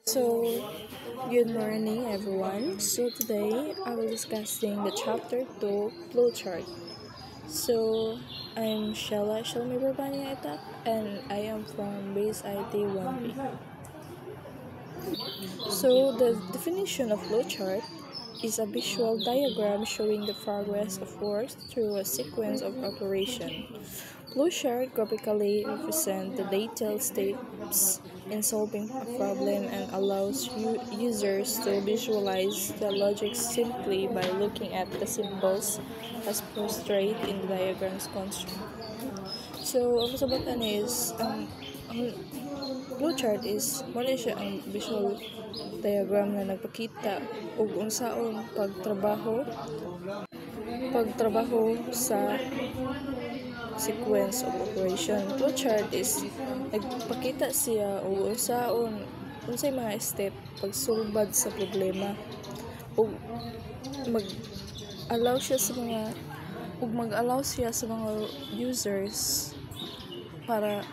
So, good morning everyone. So today I will discussing the chapter 2 flowchart. So I'm Shella Shalmi Barbani Itak and I am from Base IT 1B. So the definition of flowchart is a visual diagram showing the progress of work through a sequence of operation. Flowchart graphically represent the detailed steps in solving a problem and allows users to visualize the logic simply by looking at the symbols as portrayed in the diagram's construct. So, ang masabatan is, ang flowchart is, muna siya ang visual diagram na nagpakita og unsaon pagtrabaho sa sequence of operation. Flowchart is nagpakita siya o unsay mga step pagsulbad sa problema ug mag-allow siya sa mga users para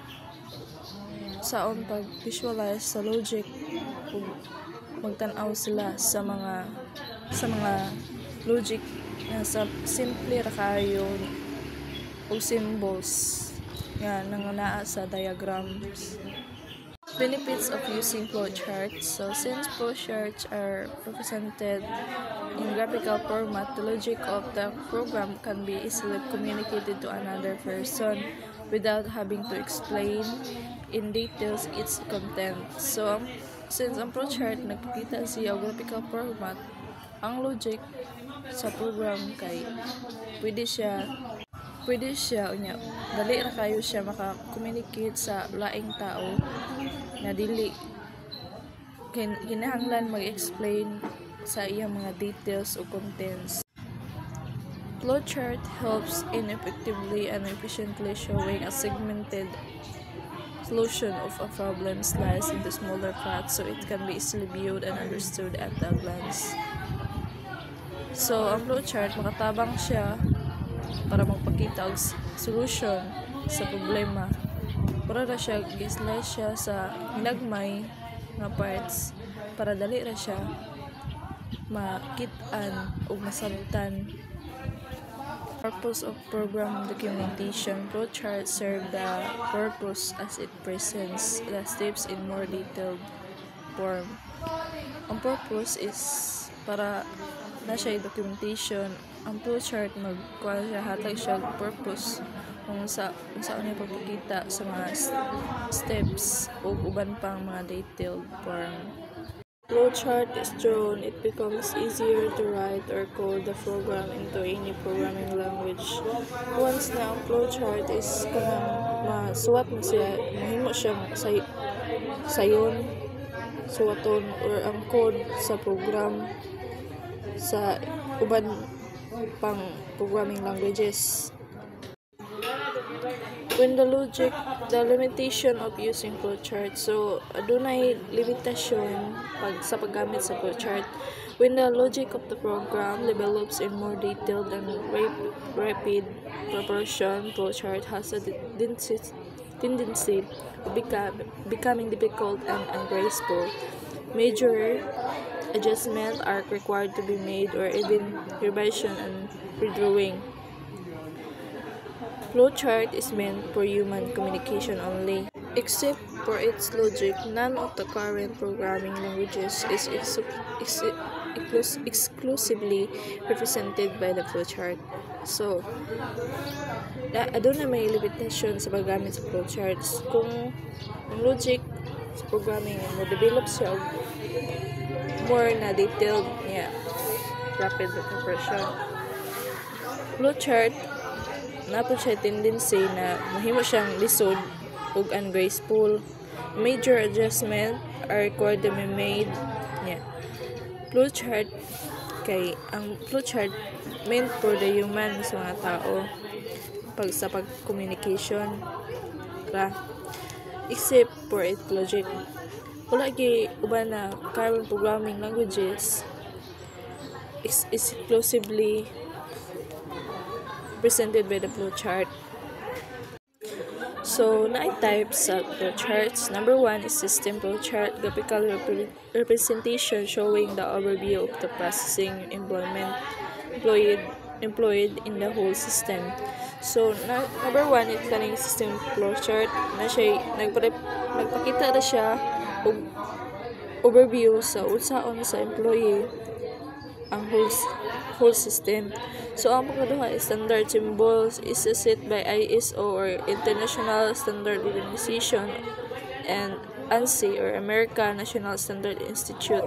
saon pag-visualize sa logic ug magtan-aw sila sa mga logic na sa simple ra kayo o symbols nga nanganaa sa diagrams. Benefits of using flowcharts. So since flowcharts are represented in graphical format, the logic of the program can be easily communicated to another person without having to explain in details its content. So since ang flowchart nagpakita siya og graphical format, ang logic sa program kay pwede siya unya dali ra kayo siya maka-communicate sa laing tao na dili kinahanglan mag-explain sa iyang mga details o contents. Flowchart helps in effectively and efficiently showing a segmented solution of a problem sliced into smaller parts so it can be easily viewed and understood at a glance. So ang flowchart makatabang siya para magpakita og solution sa problema. Para ra siya gi-slice siya sa hinagmay nga parts para dali ra siya makit-an ug masabtan. Purpose of program documentation. Flowchart serve the purpose as it presents the steps in more detailed form. Ang purpose is para na siya documentation. Ang flowchart magkuha siya hatag siya purpose kung saan niya pagpakita sa mga steps o uban pang mga detailed form. Flowchart is drawn, it becomes easier to write or code the program into any programming language. Once na ang flowchart is kanang masuwat na siya, mahimo siya sayon, suwaton or ang code sa program sa uban pang programming languages. When the limitation of using flowchart. So, adunay limitasyon sa paggamit sa flowchart. When the logic of the program develops in more detailed and rapid proportion, flowchart has a tendency of becoming difficult and ungraceful. Major adjustments are required to be made or even revision and redrawing. Flowchart is meant for human communication only. Except for its logic, none of the current programming languages is exclusively represented by the flowchart. So, aduna may limitation sa paggamit sa flowcharts. Kung ang logic sa programming mo develop siya more na detailed niya, rapid compression. Flowchart napo siya tendency na mahimo siyang lisod ug ungraceful. Major adjustment are required to be made. Flowchart kay ang flowchart meant for the human sa mga tao sa pag-communication ra. Except for its logic. Wala gi uban na current programming languages is exclusively presented by the flowchart. So, naay types sa flowcharts. Number 1 is system flowchart, graphical representation showing the overview of the processing employed in the whole system. So, number 1 is kaning system flowchart na siya nagpakita na siya og overview sa unsaon sa employee ang whole system. So, ang pagkaduha is standard symbols is set by ISO or International Standard Organization and ANSI or American National Standard Institute.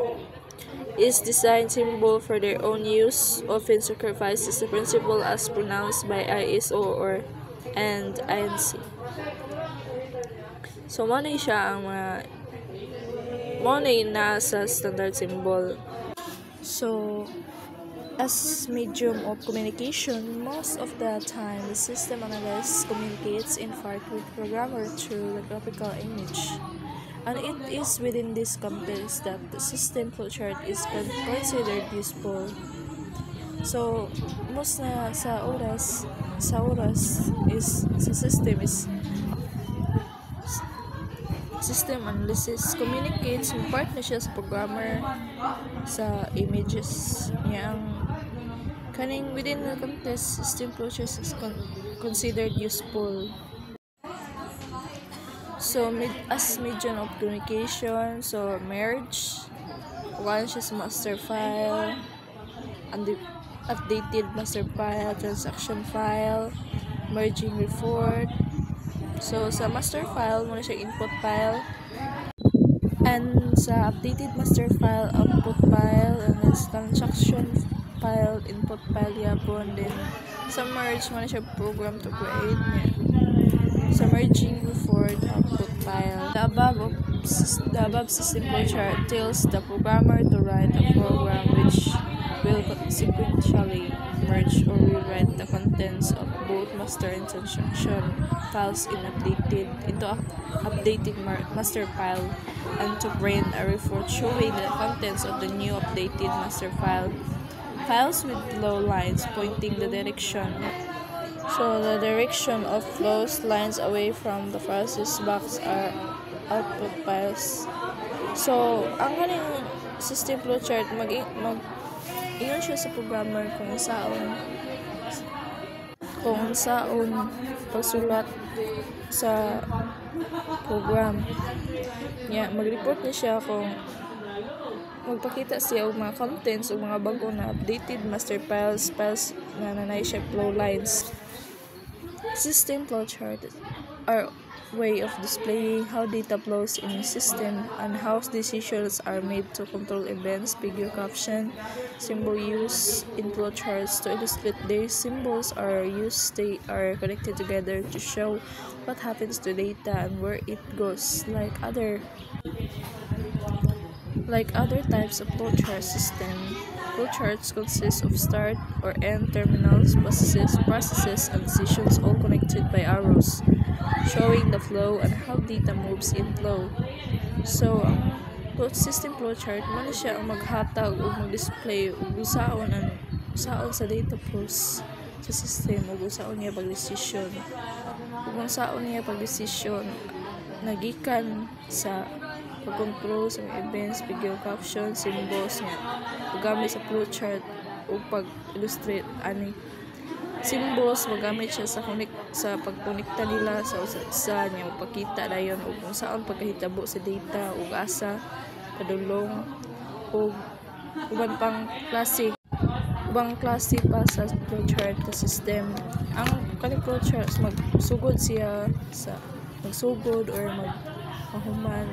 Is design symbol for their own use, often sacrifices the principle as pronounced by ISO or and ANSI. So, mo na siya ang mga na sa standard symbol. So, as medium of communication, most of the time the system analyst communicates in part with programmer through the graphical image. And it is within this context that the system flowchart is considered useful. So, most na sa oras is sa system analysis communicates in part na siya sa programmer sa images niya. Ang kaning within the context, system flowchart is considered useful. So, as medium of communication, so merge, one siya sa master file, updated master file, transaction file, merging report. So, sa master file, muna siya input file, and sa updated master file, output file, and then sa transaction file, input file yapon. Then, sa merge, muna siya program to create niya. Sa merging report, output file. The above system flowchart tells the programmer to write a program which will sequentially merge or rewrite the contents of both master and transaction files into updated master file, and to print a report showing the contents of the new updated master file. Files with flow lines pointing the direction. So the direction of flows lines away from the process box are output files. So ang kaning system flowchart ingon siya sa programmer kung saan pagsulat sa program niya. Mag-report na siya kung magpakita siya og mga contents o mga bago na updated master files na nanay siya flow lines. System flowchart are way of displaying how data flows in a system and how decisions are made to control events. Figure caption, symbol use in flowcharts to illustrate their symbols are used. They are connected together to show what happens to data and where it goes. Like other types of flowchart system, flowcharts consist of start or end terminals, processes, and decisions all connected by arrows, showing the flow and how data moves in flow. So, ang system flowchart man siya ang maghatag o mag-display ug usaon sa data flows sa system ug usaon niya pagdesisyon. Ug usaon niya pagdesisyon nagikan sa pag-control sa mga events, figure caption, symbols niya. Paggamit sa flowchart o pag-illustrate ani symbols, magamit siya sa pagkonekta nila sa niya, magpakita dayon o kung saan pagkahitabo sa data o asa padulong o ubang klase pa sa flowchart sa system. Ang kaning flowchart magsugod siya sa magsugod or mahuman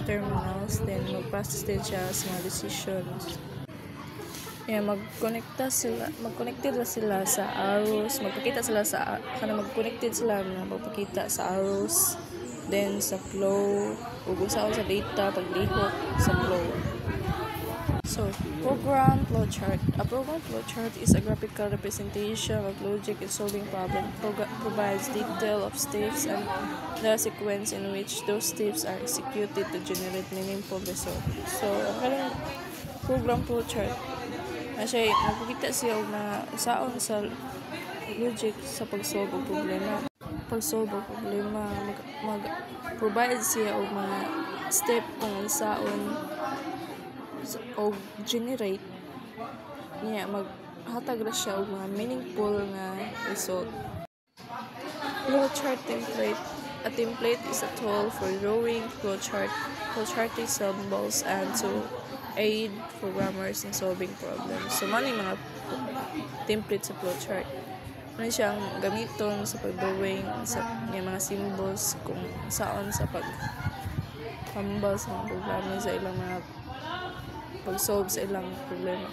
terminals, then mag-process din siya sa mga decisions. Mag-connected sila sa arrows, magpakita sila sa mag-connected sila na magpakita sa arrows, then sa flow ug usaon sa data paglihok sa flow. So, program flowchart. A program flowchart is a graphical representation of logic in solving problem. Provides detail of steps and the sequence in which those steps are executed to generate meaningful result. So, ang kaning program flowchart na siya magpakita siya na saon sa logic sa pag-solve og problema. pag-solve ang problema, mag-provide siya og mga step kung unsaon og generate niya, maghatag ra siya og mga meaningful nga result. Flowchart template. A template is a tool for drawing flowcharting symbols and to aid programmers in solving problems. So, mani mga template sa flowchart. Ano siyang gamiton sa pag-drawing sa mga symbols kung saan sa pag-hambal sa mga programa sa ilang mga pag-solve sa ilang problema.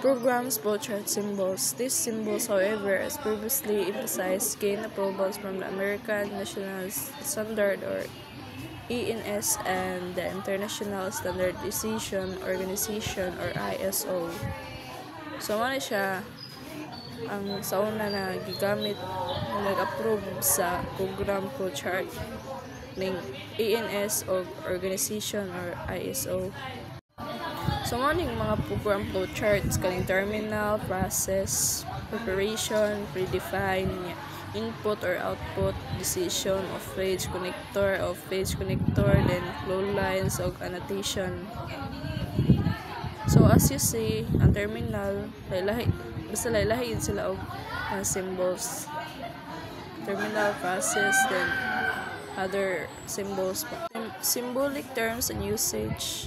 Programs, flowchart symbols. These symbols, however, as previously emphasized, gain approvals from the American National Standard or ENS and the International Standardization Organization or ISO. So, ano siya ang sa una na gigamit na nag-approve sa program flowchart ng ENS o organization or ISO. So, morning mga program flowcharts kaning terminal, process, preparation, predefine, input or output, decision of page connector, then flow lines of annotation. So, as you see, ang terminal, basta lahi sila og symbols. Terminal, process, then other symbols pa. Symbolic terms and usage.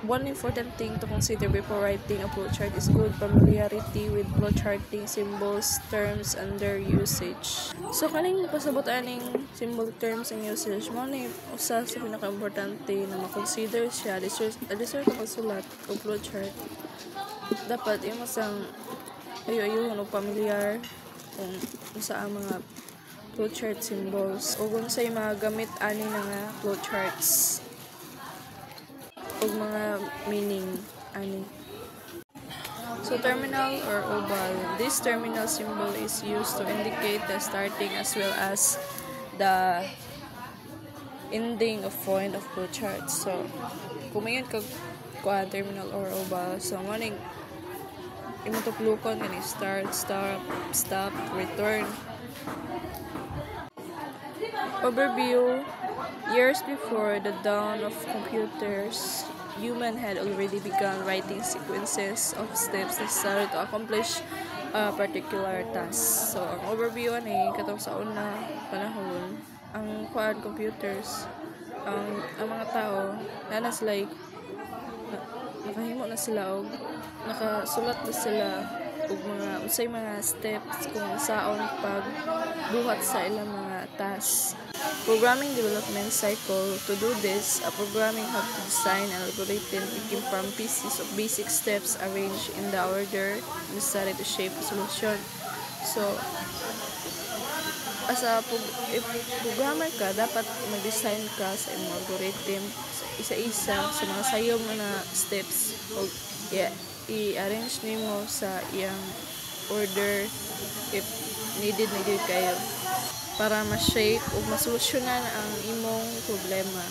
One important thing to consider before writing a flowchart is good familiarity with flowcharting symbols, terms, and their usage. So, kaning pasabot aning symbolic terms and usage, mo ni usa sa pinaka-importante na makonsider siya. Deserve ka pagsulat o flowchart. Dapat yung masang ayo-ayo o familiar kung sa mga flowchart symbols o kung sa mga gamit ani na nga flowcharts o mga meaning ani. So, terminal or oval. This terminal symbol is used to indicate the starting as well as the ending of point of flowchart. So, kung mayon ka terminal or oval, so maning imutuplukan kani start, stop, return. Overview. Years before the dawn of computers, human had already begun writing sequences of steps necessary to accomplish a particular task. So, ang overview ani katong sa una panahon, ang computers, ang mga tao na sila nakahimo na sila og nakasulat na sila og mga unsay mga steps kung saon pagbuhat sa ilang mga tasks. Programming development cycle. To do this, a programming have to design an algorithm picking from pieces of basic steps arranged in the order necessary to shape a solution. So, as a programmer ka, dapat mag-design ka sa imong algorithm isa-isa sa mga sayong na steps o i-arrange nimo sa iyang order if needed kayo para ma-shape o masolusyonan ang imong problema.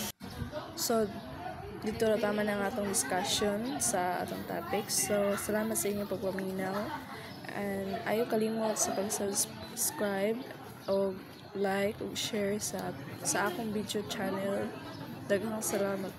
So, dito na tama na ang atong discussion sa atong topics. So, salamat sa inyong pagpaminaw. And ayaw kalimot sa pag-subscribe o like o share sa akong video channel. Daghang salamat.